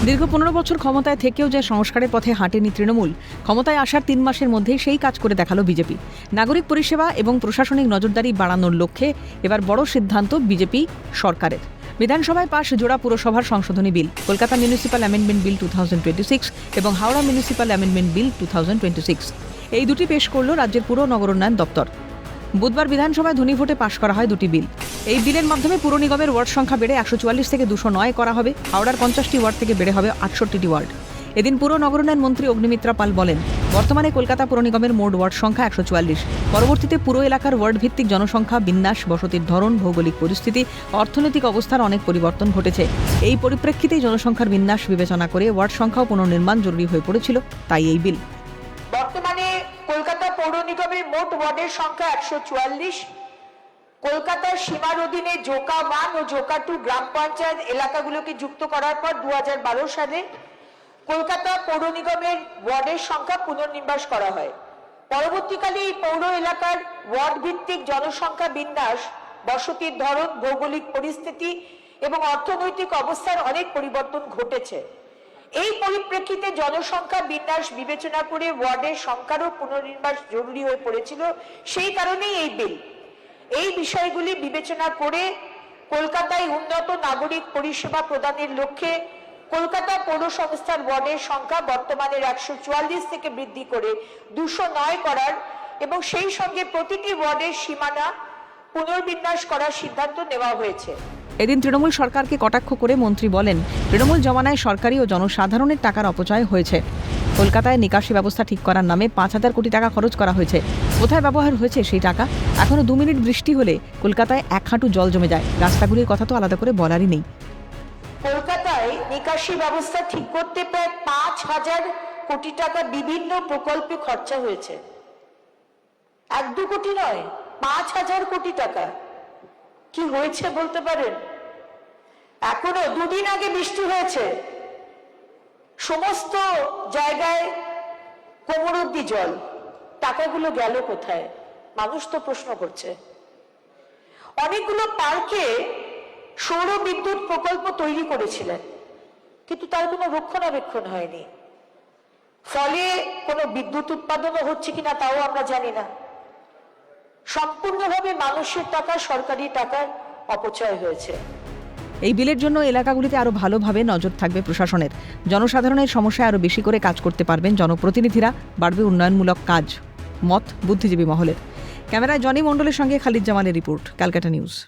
দীর্ঘ 15 বছর ক্ষমতায় থেকেও যে সংস্কারের পথে হাঁটেনি তৃণমূল, ক্ষমতায় আসার 3 মাসের মধ্যেই সেই কাজ করে দেখালো বিজেপি। নাগরিক পরিষেবা এবং প্রশাসনিক নজরদারি বাড়ানোর লক্ষ্যে এবার বড় সিদ্ধান্ত বিজেপি সরকারের। বিধানসভায় পাশ জোড়া পুরসভার সংশোধনী বিল, কলকাতা মিউনিসিপ্যাল অ্যামেন্ডমেন্ট বিল 2026 এবং হাওড়া মিউনিসিপ্যাল অ্যামেন্ডমেন্ট বিল 2026। এই দুটি পেশ করল রাজ্যের পুর নগরোন্নয়ন দপ্তর। বুধবার বিধানসভায় ধ্বনিভোটে পাশ করা হয় দুটি বিল। এই বিলের মাধ্যমে পুর নিগমের ওয়ার্ড সংখ্যা বেড়ে 144 থেকে 209 করা হবে। হাওড়ার 50টি ওয়ার্ড থেকে বেড়ে হবে 68টি ওয়ার্ড। এদিন পুর নগরোন্নয়ন মন্ত্রী অগ্নিমিত্রা পাল বলেন, বর্তমানে কলকাতা পুর নিগমের মোট ওয়ার্ড সংখ্যা 144। পরবর্তীতে পুরো এলাকার ওয়ার্ড ভিত্তিক জনসংখ্যা, বিন্যাস, বসতির ধরন, ভৌগোলিক পরিস্থিতি, অর্থনৈতিক অবস্থার অনেক পরিবর্তন ঘটেছে। এই পরিপ্রেক্ষিতেই জনসংখ্যার বিন্যাস বিবেচনা করে ওয়ার্ড সংখ্যাও পুনর্নির্মাণ জরুরি হয়ে পড়েছিল, তাই এই বিল। বর্তমানে কলকাতা পৌর নিগমের মোট ওয়ার্ডের সংখ্যা 144। কলকাতার সীমার অধীনে জোকা 1 ও জোকা 2 গ্রাম পঞ্চায়েত এলাকাগুলোকে যুক্ত করার পর 2012 সালে কলকাতা পৌর নিগমের ওয়ার্ডের সংখ্যা পুনর্নির্বাস করা হয়। পরবর্তীকালে এই পৌর এলাকার ওয়ার্ড ভিত্তিক জনসংখ্যা বিন্যাস, বসতির ধরন, ভৌগোলিক পরিস্থিতি এবং অর্থনৈতিক অবস্থার অনেক পরিবর্তন ঘটেছে। এই পরিপ্রেক্ষিতে জনসংখ্যা বিন্যাস বিবেচনা করে ওয়ার্ডের সংখ্যারও পুনর্নির্বাস জরুরি হয়ে পড়েছিল। সেই কারণেই এই বিল। এই বিষয়গুলি বিবেচনা করে কলকাতায় উন্নত নাগরিক পরিষেবা প্রদানের লক্ষ্যে কলকাতা পৌর সংস্থার ওয়ার্ডের সংখ্যা বর্তমানের 144 থেকে বৃদ্ধি করে 209 করার এবং সেই সঙ্গে প্রতিটি ওয়ার্ডের সীমানা পুনর্বিন্যাস করার সিদ্ধান্ত নেওয়া হয়েছে। এদিন তৃণমূল সরকারকে কটাক্ষ করে মন্ত্রী বলেন, তৃণমূল জমানায় সরকারি ও জনসাধারণের টাকার অপচয় হয়েছে। কলকাতায় নিকাশি ব্যবস্থা ঠিক করার নামে 5,000 কোটি টাকা খরচ করা হয়েছে। কোথায় ব্যবহার হয়েছে সেই টাকা? এখনো 2 মিনিট বৃষ্টি হলে কলকাতায় 1 হাঁটু জল জমে যায়। রাস্তাগুলির কথা তো আলাদা করে বলারই নেই। কলকাতায় নিকাশি ব্যবস্থা ঠিক করতে প্রায় 5,000 কোটি টাকা বিভিন্ন প্রকল্পে খরচা হয়েছে। 1-2 কোটি নয়, 5,000 কোটি টাকা। কি হয়েছে বলতে পারেন? এখনো 2 দিন আগে বৃষ্টি হয়েছে, সমস্ত জায়গায় কোমর অবধি জল। টাকাগুলো গেল কোথায়? মানুষ তো প্রশ্ন করছে। অনেকগুলো পার্কে সৌর বিদ্যুৎ প্রকল্প তৈরি করেছিলেন, কিন্তু তার কোনো রক্ষণাবেক্ষণ হয়নি। ফলে কোনো বিদ্যুৎ উৎপাদনও হচ্ছে কিনা তাও আমরা জানি না। সম্পূর্ণভাবে মানুষের টাকা, সরকারি টাকার অপচয় হয়েছে। এই বিলের জন্য এলাকাগুলিতে আরো ভালোভাবে নজর থাকবে প্রশাসনের। জনসাধারণের সমস্যায় আরো বেশি করে কাজ করতে পারবেন জনপ্রতিনিধিরা। বাড়বে উন্নয়নমূলক কাজ, মত বুদ্ধিজীবী মহলের। ক্যামেরায় জনি মণ্ডলের সঙ্গে খালিদ জামালের রিপোর্ট, ক্যালকাটা নিউজ।